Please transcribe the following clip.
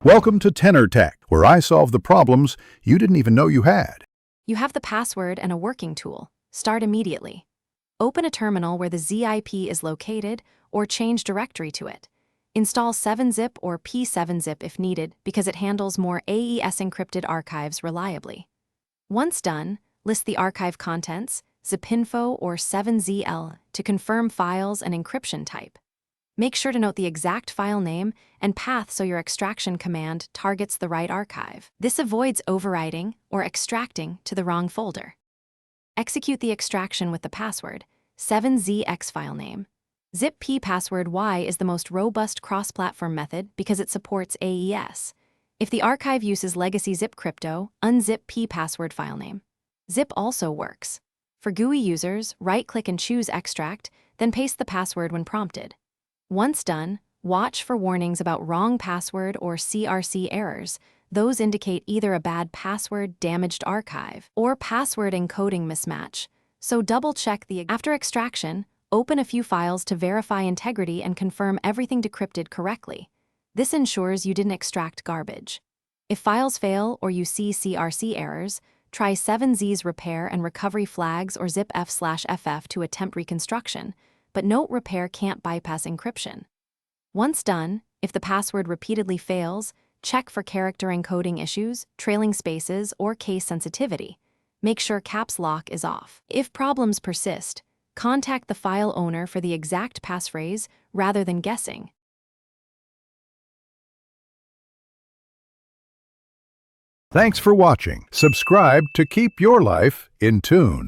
Welcome to Tenor Tech, where I solve the problems you didn't even know you had. You have the password and a working tool. Start immediately. Open a terminal where the ZIP is located or change directory to it. Install 7-zip or P7-zip if needed because it handles more AES encrypted archives reliably. Once done, list the archive contents, zipinfo or 7ZL to confirm files and encryption type. Make sure to note the exact file name and path so your extraction command targets the right archive. This avoids overwriting or extracting to the wrong folder. Execute the extraction with the password, 7zx file name. Zip P password Y is the most robust cross-platform method because it supports AES. If the archive uses legacy zip crypto, unzip P password file name. Zip also works. For GUI users, right-click and choose Extract, then paste the password when prompted. Once done, watch for warnings about wrong password or CRC errors. Those indicate either a bad password, damaged archive, or password encoding mismatch. So double-check After extraction, open a few files to verify integrity and confirm everything decrypted correctly. This ensures you didn't extract garbage. If files fail or you see CRC errors, try 7Z's repair and recovery flags or zipf/ff to attempt reconstruction. But note repair can't bypass encryption. Once done, if the password repeatedly fails, check for character encoding issues, trailing spaces, or case sensitivity. Make sure caps lock is off. If problems persist, contact the file owner for the exact passphrase rather than guessing. Thanks for watching. Subscribe to keep your life in tune.